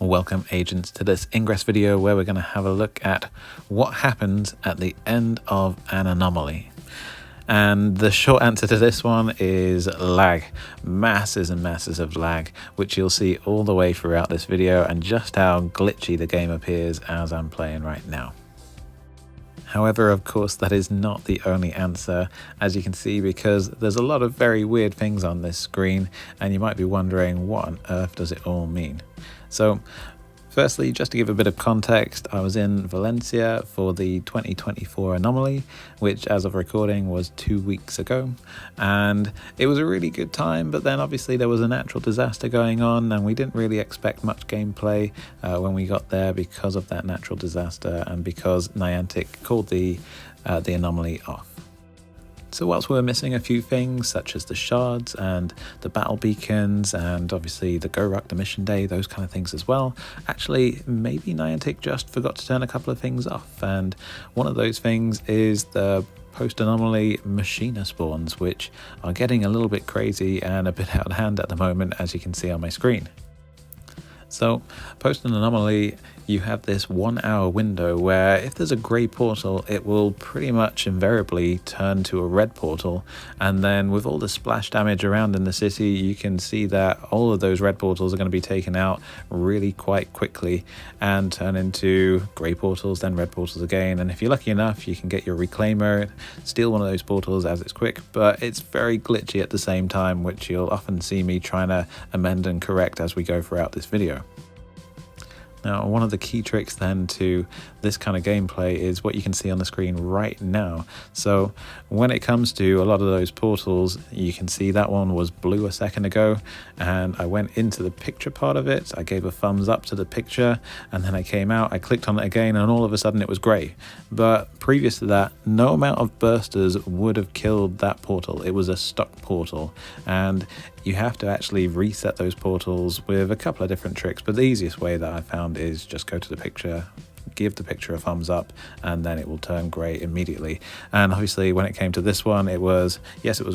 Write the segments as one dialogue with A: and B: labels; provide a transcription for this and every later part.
A: Welcome agents to this Ingress video where we're going to have a look at what happens at the end of an anomaly. And the short answer to this one is lag. Masses and masses of lag, which you'll see all the way throughout this video, and just how glitchy the game appears as I'm playing right now. However, of course, that is not the only answer, as you can see, because there's a lot of very weird things on this screen, and you might be wondering what on earth does it all mean. So firstly, just to give a bit of context, I was in Valencia for the 2024 Anomaly, which as of recording was 2 weeks ago, and it was a really good time, but then obviously there was a natural disaster going on and we didn't really expect much gameplay when we got there because of that natural disaster and because Niantic called the Anomaly off. So whilst we were missing a few things such as the shards and the battle beacons and obviously the Go Ruck, the mission day, those kind of things as well, actually maybe Niantic just forgot to turn a couple of things off, and one of those things is the post-anomaly Machina spawns, which are getting a little bit crazy and a bit out of hand at the moment, as you can see on my screen. So post an anomaly, you have this 1 hour window where if there's a grey portal, it will pretty much invariably turn to a red portal, and then with all the splash damage around in the city, you can see that all of those red portals are going to be taken out really quite quickly and turn into grey portals, then red portals again. And if you're lucky enough, you can get your Reclaimer, steal one of those portals as it's quick, but it's very glitchy at the same time, which you'll often see me trying to amend and correct as we go throughout this video. Now, one of the key tricks then to this kind of gameplay is what you can see on the screen right now. So when it comes to a lot of those portals, you can see that one was blue a second ago, and I went into the picture part of it, I gave a thumbs up to the picture, and then I came out, I clicked on it again, and all of a sudden it was grey. But previous to that, no amount of bursters would have killed that portal. It was a stuck portal, and you have to actually reset those portals with a couple of different tricks, but the easiest way that I found is just go to the picture, give the picture a thumbs up, and then it will turn grey immediately. And obviously when it came to this one, it was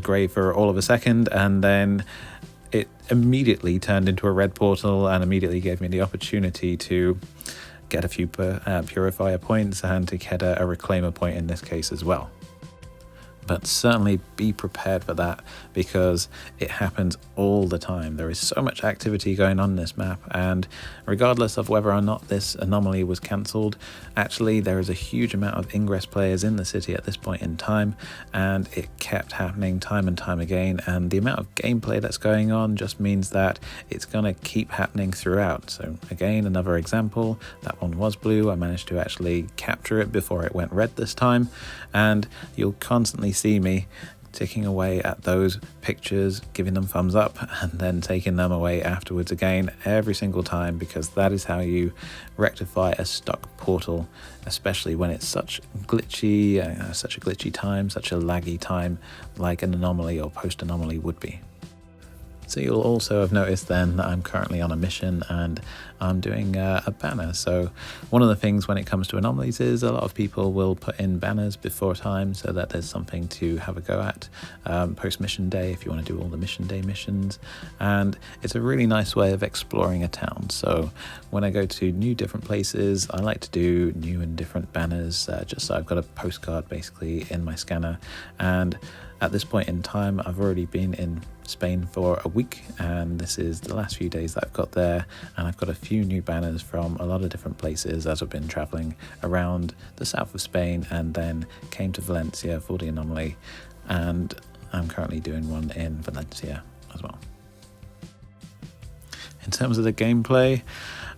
A: grey for all of a second, and then it immediately turned into a red portal and immediately gave me the opportunity to get a few purifier points and to get a reclaimer point in this case as well. But certainly be prepared for that, because it happens all the time. There is so much activity going on in this map, and regardless of whether or not this anomaly was cancelled, actually there is a huge amount of Ingress players in the city at this point in time, and it kept happening time and time again, and the amount of gameplay that's going on just means that it's going to keep happening throughout. So again, another example, that one was blue, I managed to actually capture it before it went red this time, and you'll constantly see me ticking away at those pictures, giving them thumbs up, and then taking them away afterwards again every single time, because that is how you rectify a stuck portal, especially when it's such a glitchy time, such a laggy time like an anomaly or post-anomaly would be. So you'll also have noticed then that I'm currently on a mission and I'm doing a banner. So one of the things when it comes to anomalies is a lot of people will put in banners before time so that there's something to have a go at post mission day if you want to do all the mission day missions. And it's a really nice way of exploring a town. So when I go to new different places, I like to do new and different banners, just so I've got a postcard basically in my scanner. And at this point in time, I've already been in Spain for a week, and this is the last few days that I've got there, and I've got a few new banners from a lot of different places as I've been traveling around the south of Spain, and then came to Valencia for the anomaly, and I'm currently doing one in Valencia as well. In terms of the gameplay,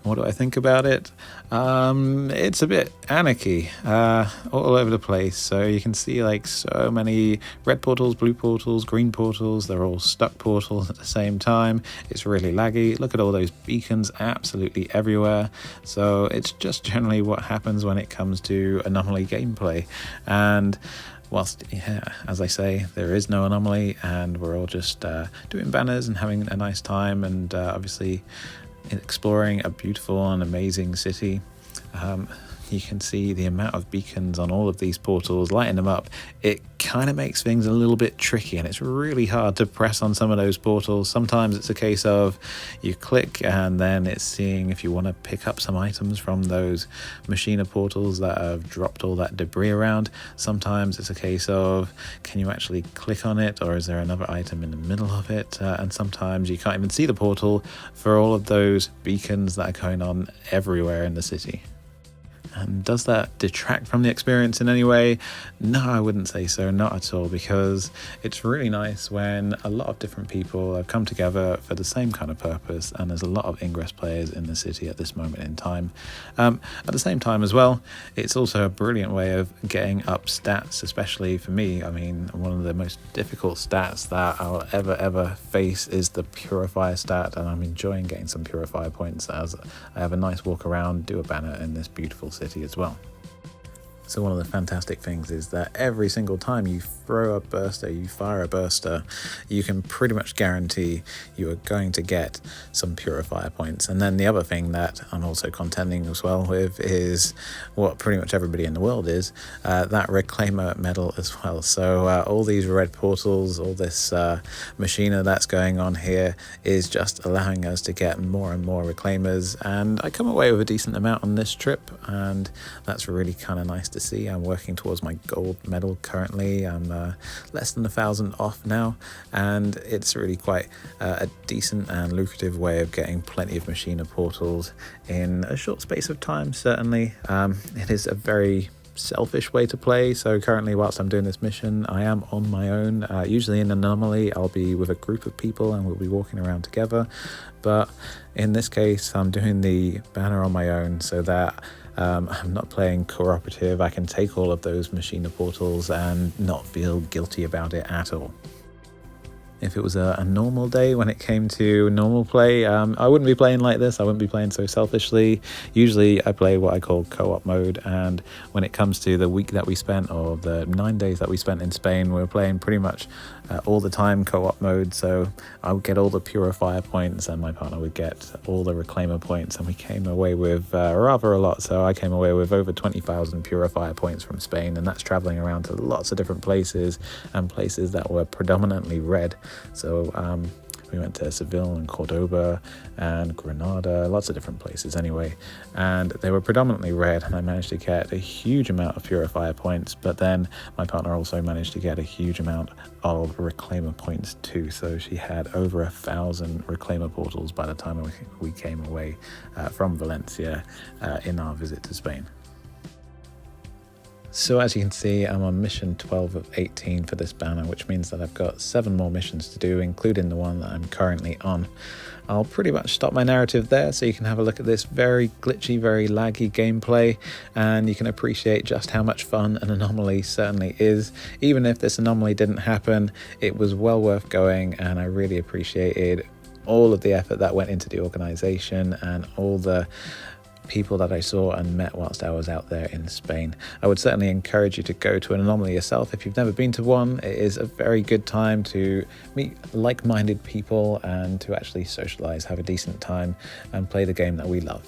A: what do I think about it? It's a bit anarchy all over the place. So you can see like so many red portals, blue portals, green portals. They're all stuck portals at the same time. It's really laggy. Look at all those beacons absolutely everywhere. So it's just generally what happens when it comes to anomaly gameplay. And whilst, yeah, as I say, there is no anomaly and we're all just doing banners and having a nice time, and obviously exploring a beautiful and amazing city. you can see the amount of beacons on all of these portals, lighting them up. It kind of makes things a little bit tricky, and it's really hard to press on some of those portals. Sometimes it's a case of you click and then it's seeing if you want to pick up some items from those Machina portals that have dropped all that debris around. Sometimes it's a case of, can you actually click on it, or is there another item in the middle of it? And sometimes you can't even see the portal for all of those beacons that are going on everywhere in the city. And does that detract from the experience in any way? No, I wouldn't say so, not at all, because it's really nice when a lot of different people have come together for the same kind of purpose, and there's a lot of Ingress players in the city at this moment in time. At the same time as well, it's also a brilliant way of getting up stats, especially for me. I mean, one of the most difficult stats that I'll ever face is the Purifier stat, and I'm enjoying getting some Purifier points as I have a nice walk around, do a banner in this beautiful city as well. So one of the fantastic things is that every single time you throw a burster, you fire a burster, you can pretty much guarantee you are going to get some Purifier points. And then the other thing that I'm also contending as well with is what pretty much everybody in the world is, that Reclaimer medal as well. So all these red portals, all this Machina that's going on here is just allowing us to get more and more Reclaimers. And I come away with a decent amount on this trip, and that's really kind of nice to see. I'm working towards my gold medal currently. I'm less than 1,000 off now, and it's really quite a decent and lucrative way of getting plenty of Machina portals in a short space of time. Certainly, it is a very selfish way to play. So currently, whilst I'm doing this mission, I am on my own. Usually in Anomaly, I'll be with a group of people and we'll be walking around together. But in this case, I'm doing the banner on my own so that I'm not playing cooperative. I can take all of those Machina portals and not feel guilty about it at all. If it was a normal day when it came to normal play, I wouldn't be playing like this. I wouldn't be playing so selfishly. Usually I play what I call co-op mode, and when it comes to the week that we spent, or the 9 days that we spent in Spain, we were playing pretty much all the time co-op mode. So I would get all the Purifier points and my partner would get all the Reclaimer points, and we came away with rather a lot. So I came away with over 20,000 Purifier points from Spain, and that's traveling around to lots of different places, and places that were predominantly red. So we went to Seville and Cordoba and Granada, lots of different places anyway, and they were predominantly red, and I managed to get a huge amount of Purifier points, but then my partner also managed to get a huge amount of Reclaimer points too. So she had over 1,000 Reclaimer portals by the time we came away from Valencia in our visit to Spain. So as you can see, I'm on mission 12 of 18 for this banner, which means that I've got 7 more missions to do, including the one that I'm currently on. I'll pretty much stop my narrative there so you can have a look at this very glitchy, very laggy gameplay, and you can appreciate just how much fun an Anomaly certainly is. Even if this Anomaly didn't happen, it was well worth going, and I really appreciated all of the effort that went into the organization and all the people that I saw and met whilst I was out there in Spain. I would certainly encourage you to go to an Anomaly yourself if you've never been to one. It is a very good time to meet like-minded people and to actually socialize, have a decent time, and play the game that we love.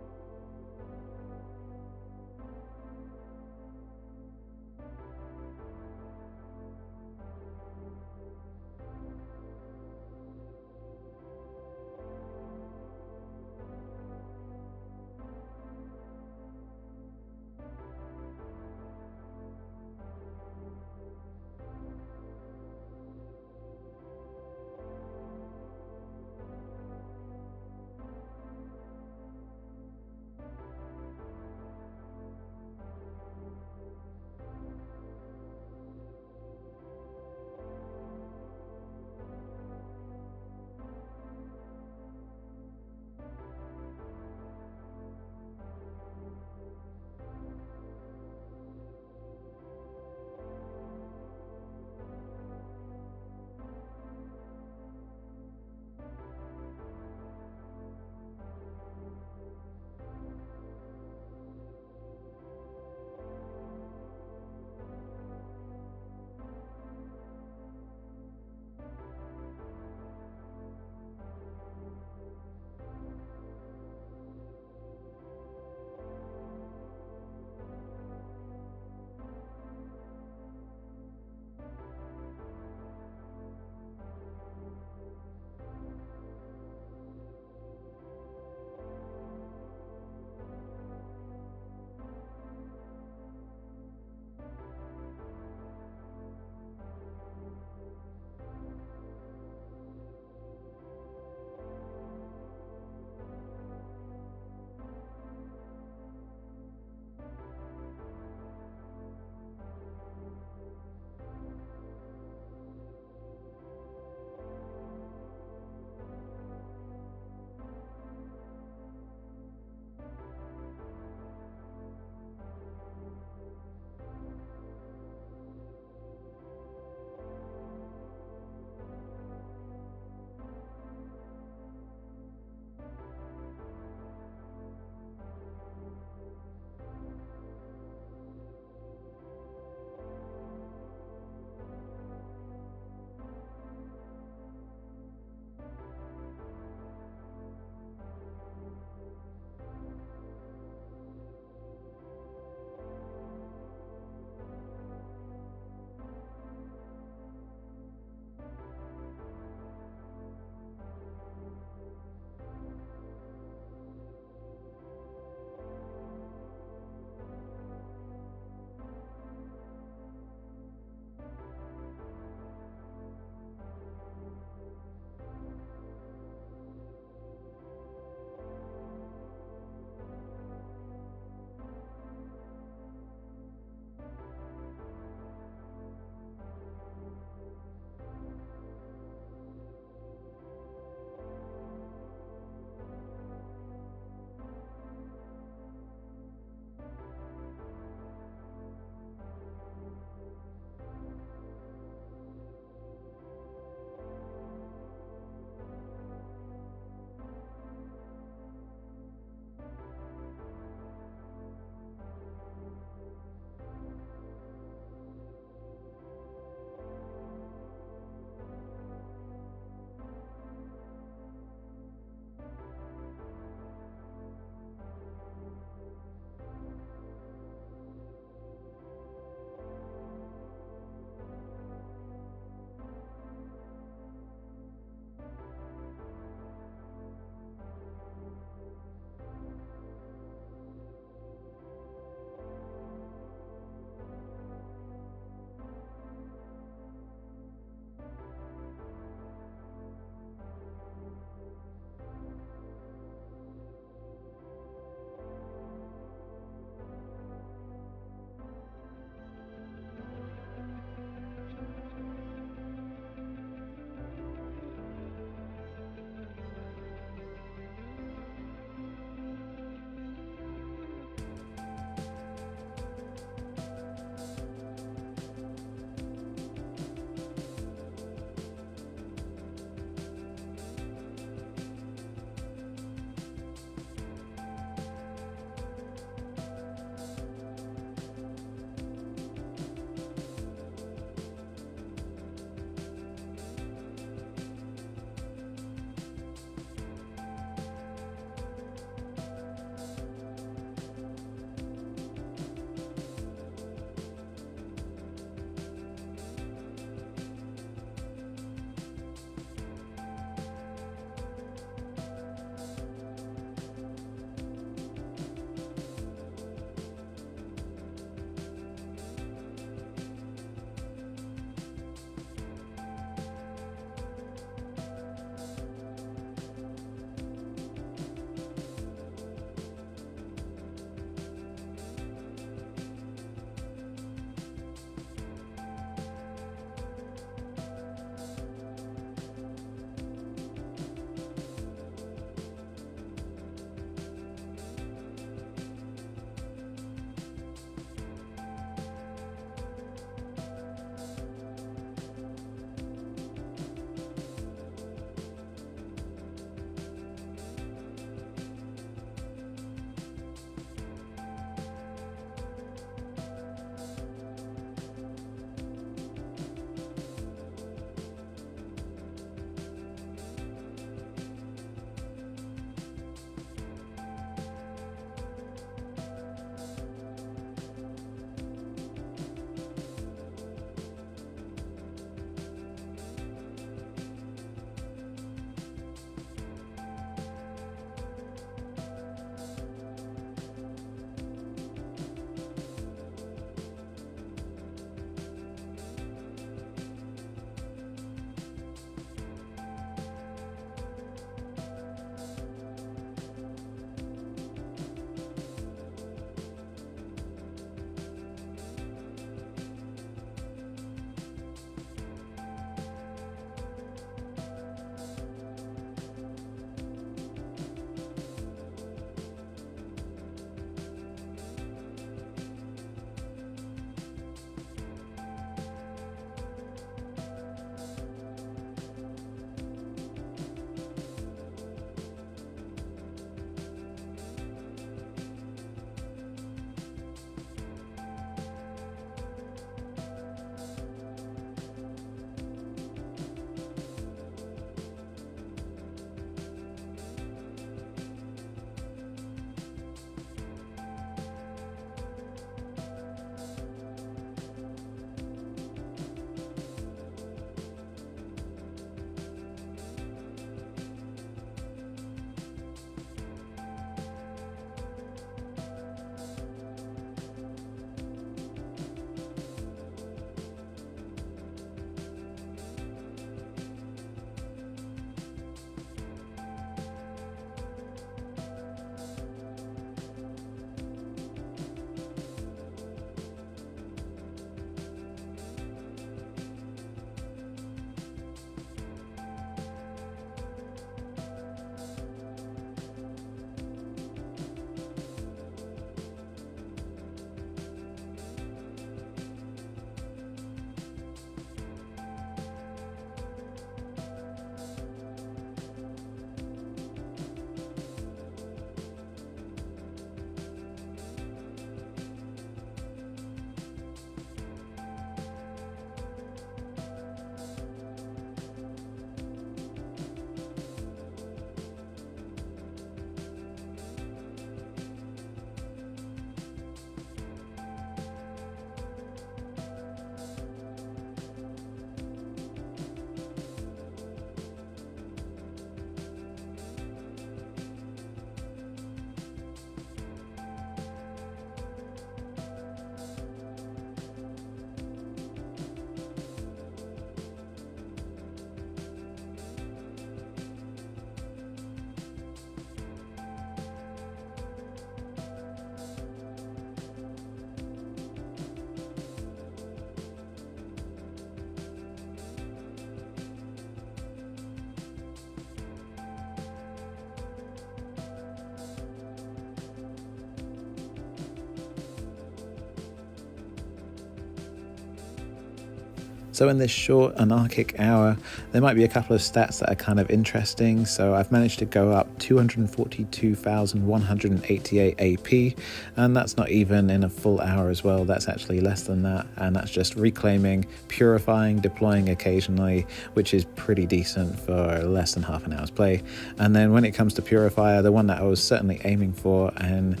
A: So in this short anarchic hour, there might be a couple of stats that are kind of interesting. So I've managed to go up 242,188 AP, and that's not even in a full hour as well. That's actually less than that, and that's just reclaiming, purifying, deploying occasionally, which is pretty decent for less than half an hour's play. And then when it comes to Purifier, the one that I was certainly aiming for, and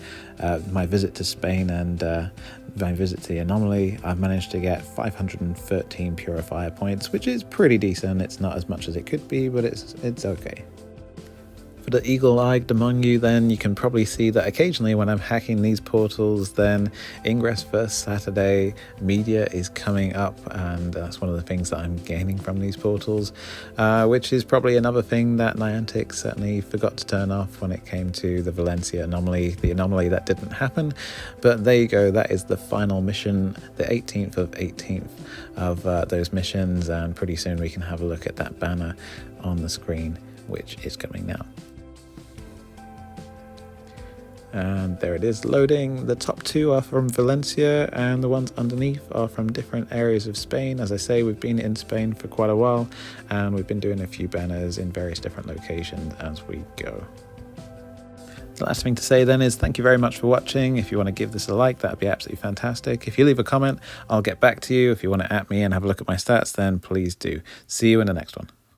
A: my visit to Spain and my visit to the Anomaly, I've managed to get 513 Purifier points, which is pretty decent. It's not as much as it could be, but it's okay. For the eagle-eyed among you, then you can probably see that occasionally when I'm hacking these portals, then Ingress first Saturday media is coming up, and that's one of the things that I'm gaining from these portals, which is probably another thing that Niantic certainly forgot to turn off when it came to the Valencia anomaly, the anomaly that didn't happen. But there you go, that is the final mission, the 18th of those missions, and pretty soon we can have a look at that banner on the screen, which is coming now. And there it is loading. The top two are from Valencia, and the ones underneath are from different areas of Spain. As I say, we've been in Spain for quite a while, and we've been doing a few banners in various different locations as we go. The last thing to say then is thank you very much for watching. If you want to give this a like, that'd be absolutely fantastic. If you leave a comment, I'll get back to you. If you want to @ me and have a look at my stats, then please do. See you in the next one.